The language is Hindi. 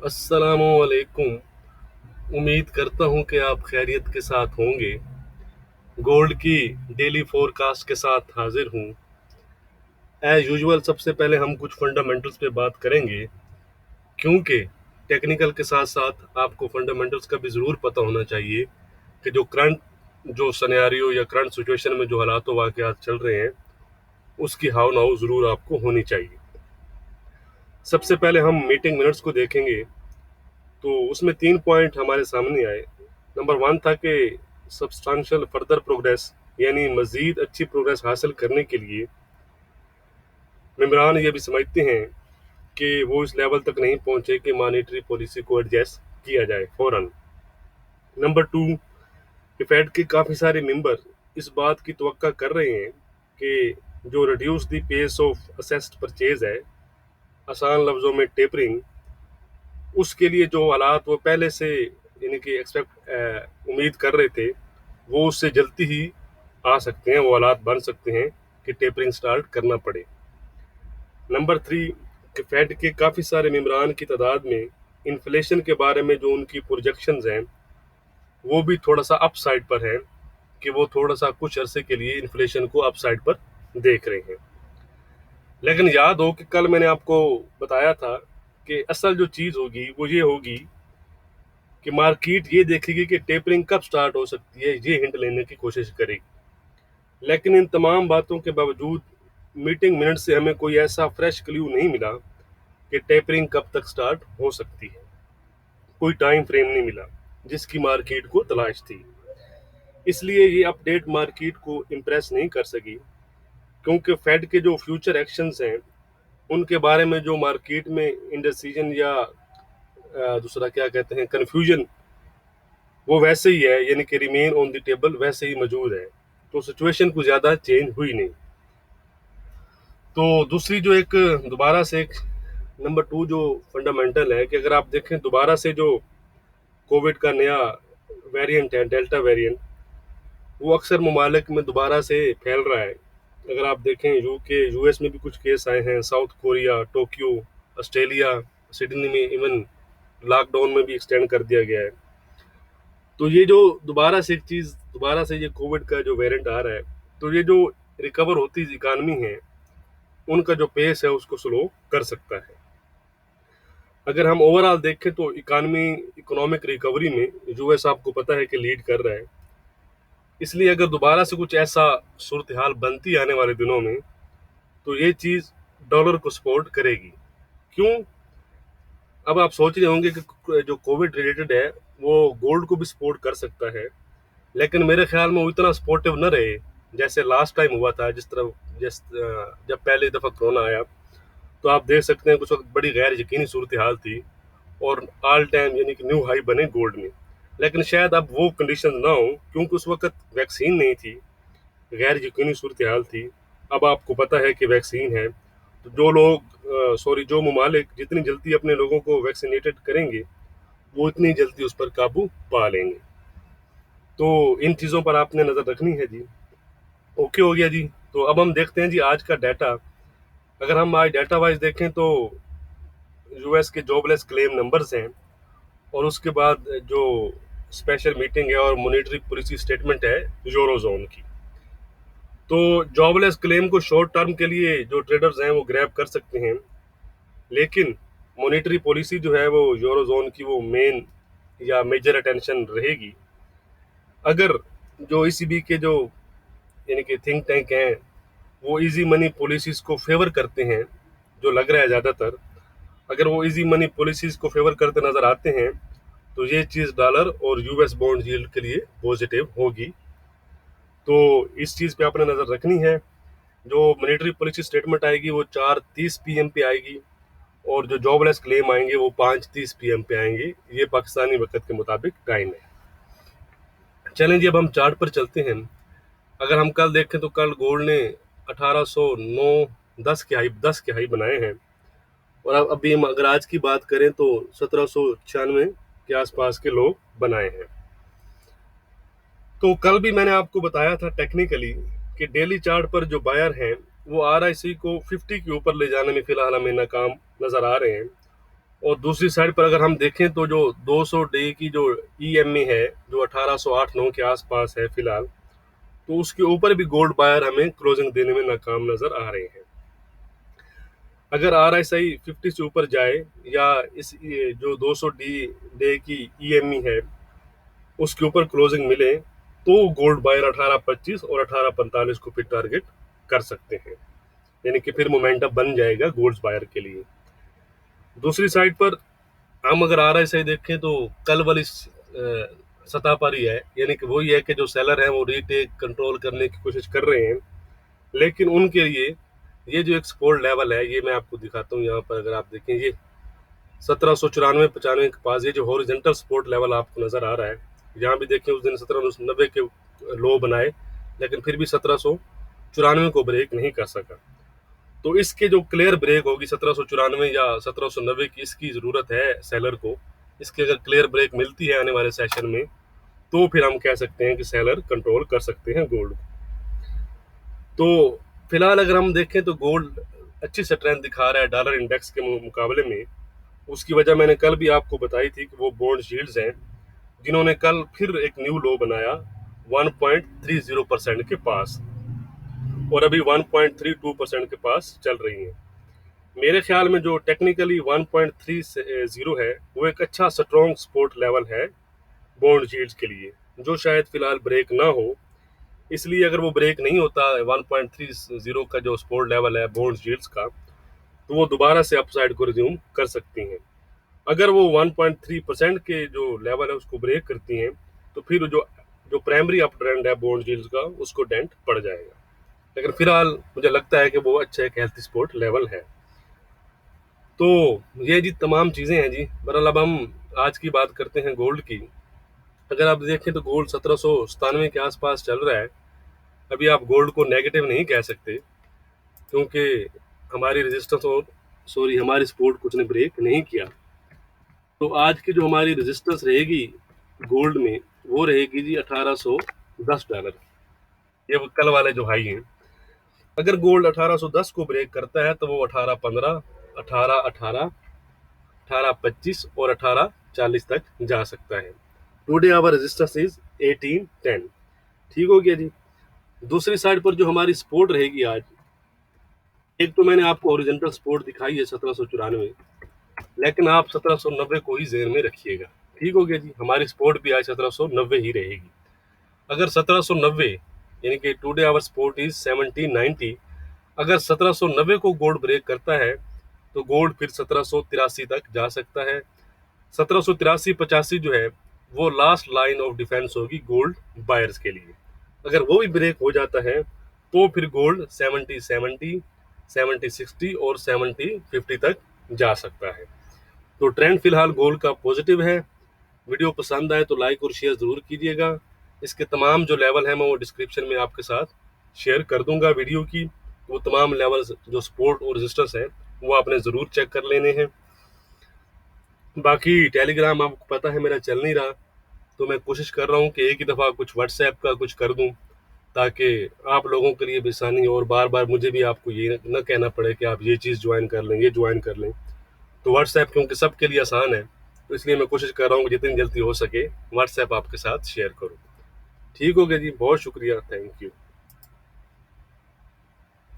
अस्सलामुअलैकुम। उम्मीद करता हूँ कि आप खैरियत के साथ होंगे। गोल्ड की डेली फोरकास्ट के साथ हाजिर हूँ। एज यूजुअल सबसे पहले हम कुछ फंडामेंटल्स पे बात करेंगे, क्योंकि टेक्निकल के साथ साथ आपको फंडामेंटल्स का भी ज़रूर पता होना चाहिए कि जो सिनेरियो या करंट सिचुएशन में जो हालात वाक़यात चल रहे हैं, उसकी हाव नाव ज़रूर आपको होनी चाहिए। सबसे पहले हम मीटिंग मिनट्स को देखेंगे, तो उसमें 3 पॉइंट हमारे सामने आए। नंबर 1 था कि सब्सटेंशियल फर्दर प्रोग्रेस, यानी मज़ीद अच्छी प्रोग्रेस हासिल करने के लिए मेंबरान ये भी समझते हैं कि वो इस लेवल तक नहीं पहुंचे कि मॉनेटरी पॉलिसी को एडजस्ट किया जाए फ़ौरन। नंबर 2, कि फेड के काफ़ी सारे मेंबर इस बात की तवक्का कर रहे हैं कि जो reduce the pace of assessed purchase है, आसान लफ्ज़ों में टेपरिंग, उसके लिए जो हालात वो पहले से यानी कि उम्मीद कर रहे थे, वो उससे जल्दी ही आ सकते हैं, वो हालात बन सकते हैं कि टेपरिंग स्टार्ट करना पड़े। नंबर 3, कि फेड के काफ़ी सारे मेंबरान की तादाद में इन्फ्लेशन के बारे में जो उनकी प्रोजेक्शंस हैं, वो भी थोड़ा सा अप साइड पर है, कि वो थोड़ा सा कुछ अरसे के लिए इन्फ्लेशन को अप साइड पर देख रहे हैं। लेकिन याद हो कि कल मैंने आपको बताया था कि असल जो चीज़ होगी वो ये होगी कि मार्केट ये देखेगी कि टेपरिंग कब स्टार्ट हो सकती है, ये हिंट लेने की कोशिश करेगी। लेकिन इन तमाम बातों के बावजूद मीटिंग मिनट से हमें कोई ऐसा फ्रेश क्लू नहीं मिला कि टेपरिंग कब तक स्टार्ट हो सकती है। कोई टाइम फ्रेम नहीं मिला जिसकी मार्केट को तलाश थी। इसलिए ये अपडेट मार्केट को इम्प्रेस नहीं कर सकी, क्योंकि फेड के जो फ्यूचर एक्शंस हैं उनके बारे में जो मार्केट में इंडिसीजन या दूसरा क्या कहते हैं कन्फ्यूजन, वो वैसे ही है, यानी कि रिमेन ऑन द टेबल वैसे ही मौजूद है। तो सिचुएशन कुछ ज़्यादा चेंज हुई नहीं। तो दूसरी जो एक दोबारा से एक नंबर 2 जो फंडामेंटल है कि अगर आप देखें दोबारा से जो कोविड का नया वेरिएंट है, डेल्टा वेरिएंट, वो अक्सर ममालिक में दोबारा से फैल रहा है। अगर आप देखें यूएस में भी कुछ केस आए हैं, south Korea, Tokyo, Australia, Sydney में इवन लॉकडाउन में भी एक्सटेंड कर दिया गया है। तो ये जो दोबारा से ये कोविड का जो वेरिएंट आ रहा है, तो ये जो रिकवर होती इकानमी है, उनका जो पेस है उसको स्लो कर सकता है। अगर हम ओवरऑल देखें तो इकोनॉमिक रिकवरी में यूएस आपको पता है कि लीड कर रहा है। इसलिए अगर दोबारा से कुछ ऐसा सूरत हाल बनती है आने वाले दिनों में, तो ये चीज़ डॉलर को सपोर्ट करेगी। क्यों? अब आप सोच रहे होंगे कि जो कोविड रिलेटेड है वो गोल्ड को भी सपोर्ट कर सकता है, लेकिन मेरे ख्याल में वो इतना सपोर्टिव न रहे जैसे लास्ट टाइम हुआ था। जब पहली दफ़ा कोरोना आया, तो आप देख सकते हैं कुछ वक्त बड़ी गैर यकीनी सूरत हाल थी और ऑल टाइम यानी कि न्यू हाई बने गोल्ड में। लेकिन शायद अब वो कंडीशन ना हो, क्योंकि उस वक्त वैक्सीन नहीं थी, गैर यकीनी सूरत हाल थी। अब आपको पता है कि वैक्सीन है, तो जो ममालिक जितनी जल्दी अपने लोगों को वैक्सीनेटेड करेंगे, वो इतनी जल्दी उस पर काबू पा लेंगे। तो इन चीज़ों पर आपने नज़र रखनी है जी। ओके हो गया जी। तो अब हम देखते हैं जी आज का डाटा। अगर हम आज डाटा वाइज देखें तो यूएस के जॉबलेस क्लेम नंबर्स हैं, और उसके बाद जो स्पेशल मीटिंग है और मॉनेटरी पॉलिसी स्टेटमेंट है यूरोजोन की। तो जॉबलेस क्लेम को शॉर्ट टर्म के लिए जो ट्रेडर्स हैं वो ग्रैब कर सकते हैं, लेकिन मॉनेटरी पॉलिसी जो है वो यूरोजोन की वो मेन या मेजर अटेंशन रहेगी। अगर जो ईसीबी के जो यानी कि थिंक टैंक हैं, वो इजी मनी पॉलिसीज को फेवर करते हैं, जो लग रहा है ज़्यादातर, अगर वो इजी मनी पॉलिसीज को फेवर करते नज़र आते हैं, तो ये चीज़ डॉलर और यूएस बॉन्ड यील्ड के लिए पॉजिटिव होगी। तो इस चीज़ पे आपने नज़र रखनी है। जो मॉनेटरी पॉलिसी स्टेटमेंट आएगी वो 4:30 पीएम पे आएगी, और जो जॉबलेस क्लेम आएंगे वो 5:30 पीएम पे आएंगे। ये पाकिस्तानी वक्त के मुताबिक टाइम है। चलें जी, अब हम चार्ट पर चलते हैं। अगर हम कल देखें तो कल गोल्ड ने 1809 10 के हाई बनाए हैं, और अब अभी हम अगर आज की बात करें तो 1796 के आसपास के लोग बनाए हैं। तो कल भी मैंने आपको बताया था टेक्निकली कि डेली चार्ट पर जो बायर हैं वो आरआईसी को 50 के ऊपर ले जाने में फिलहाल हमें नाकाम नज़र आ रहे हैं, और दूसरी साइड पर अगर हम देखें तो जो 200 डे की जो ईएमए है, जो 1808-9 के आसपास है फिलहाल, तो उसके ऊपर भी गोल्ड बायर हमें क्लोजिंग देने में नाकाम नजर आ रहे हैं। अगर आरएसआई 50 से ऊपर जाए या इस जो 200 डे की ईएमई है उसके ऊपर क्लोजिंग मिले, तो गोल्ड बायर 1825 और 1845 को फिर टारगेट कर सकते हैं, यानी कि फिर मोमेंटम बन जाएगा गोल्ड बायर के लिए। दूसरी साइड पर हम अगर आरएसआई देखें तो कल वाली सतह पर ही है, यानी कि वही है कि जो सेलर हैं वो रीटेक कंट्रोल करने की कोशिश कर रहे हैं, लेकिन उनके लिए ये जो एक सपोर्ट लेवल है, ये मैं आपको दिखाता हूँ। यहाँ पर अगर आप देखें, ये 1794-95 के पास ये जो हॉरिजेंटल सपोर्ट लेवल आपको नजर आ रहा है, यहाँ भी देखें उस दिन 1790 के लो बनाए, लेकिन फिर भी 1794 को ब्रेक नहीं कर सका। तो इसके जो क्लियर ब्रेक होगी 1794 या 1790 की, इसकी जरूरत है सेलर को। इसकी अगर क्लियर ब्रेक मिलती है आने वाले सेशन में, तो फिर हम कह सकते हैं कि सेलर कंट्रोल कर सकते हैं गोल्ड। तो फिलहाल अगर हम देखें तो गोल्ड अच्छी स्ट्रेंथ दिखा रहा है डॉलर इंडेक्स के मुकाबले में। उसकी वजह मैंने कल भी आपको बताई थी कि वो बॉन्ड शील्ड्स हैं, जिन्होंने कल फिर एक न्यू लो बनाया 1.30% के पास, और अभी 1.32% के पास चल रही हैं। मेरे ख्याल में जो टेक्निकली 1.30 है, वो एक अच्छा स्ट्रॉन्ग सपोर्ट लेवल है बॉन्ड शील्ड्स के लिए, जो शायद फिलहाल ब्रेक ना हो। इसलिए अगर वो ब्रेक नहीं होता 1.30 का जो सपोर्ट लेवल है बॉन्ड शील्ड्स का, तो वो दोबारा से अपसाइड को रिज्यूम कर सकती हैं। अगर वो 1.3% के जो लेवल है उसको ब्रेक करती हैं, तो फिर जो जो प्राइमरी अप ट्रेंड है बॉन्ड यील्ड्स का, उसको डेंट पड़ जाएगा। लेकिन फिलहाल मुझे लगता है कि वो अच्छा एक हेल्थी सपोर्ट लेवल है। तो ये जी तमाम चीज़ें हैं जी। बहरहाल अब हम आज की बात करते हैं गोल्ड की। अगर आप देखें तो गोल्ड 1797 के आसपास चल रहा है। अभी आप गोल्ड को नेगेटिव नहीं कह सकते, क्योंकि हमारी रेजिस्टेंस और हमारी सपोर्ट कुछ ने ब्रेक नहीं किया। तो आज की जो हमारी रेजिस्टेंस रहेगी गोल्ड में, वो रहेगी जी $1810। ये वो कल वाले जो हाई हैं। अगर गोल्ड 1810 को ब्रेक करता है तो वो 1815, 1818, 1825 और 1840 तक जा सकता है। Today our resistance is 1810। ठीक हो गया जी। दूसरी साइड पर जो हमारी सपोर्ट रहेगी आज, एक तो मैंने आपको ओरिजेंटल सपोर्ट दिखाई है 1794, लेकिन आप 1790 को ही जेन में रखिएगा। ठीक हो गया जी। हमारी सपोर्ट भी आज 1790 ही रहेगी। अगर 1790, यानी कि टुडे आवर सपोर्ट इज 1790, अगर 1790 को गोल्ड ब्रेक करता है तो गोल्ड फिर 1783 तक जा सकता है। 1783-85 जो है वो लास्ट लाइन ऑफ डिफेंस होगी गोल्ड बायर्स के लिए। अगर वो भी ब्रेक हो जाता है तो फिर गोल्ड 70-70, 70-60 और 70-50 तक जा सकता है। तो ट्रेंड फिलहाल गोल्ड का पॉजिटिव है। वीडियो पसंद आए तो लाइक और शेयर ज़रूर कीजिएगा। इसके तमाम जो लेवल हैं मैं वो डिस्क्रिप्शन में आपके साथ शेयर कर दूंगा वीडियो की। वो तमाम लेवल्स जो सपोर्ट और रेजिस्टेंस हैं वो आपने ज़रूर चेक कर लेने हैं। बाकी टेलीग्राम आपको पता है मेरा चल नहीं रहा, तो मैं कोशिश कर रहा हूँ कि एक ही दफ़ा कुछ व्हाट्सएप का कुछ कर दूँ, ताकि आप लोगों के लिए भी आसानी हो और बार बार मुझे भी आपको ये न कहना पड़े कि आप ये चीज़ ज्वाइन कर लें, ये ज्वाइन कर लें। तो व्हाट्सएप क्योंकि सबके लिए आसान है, तो इसलिए मैं कोशिश कर रहा हूँ कि जितनी जल्दी हो सके व्हाट्सएप आपके साथ शेयर करूँ। ठीक हो गया जी। बहुत शुक्रिया। Thank you.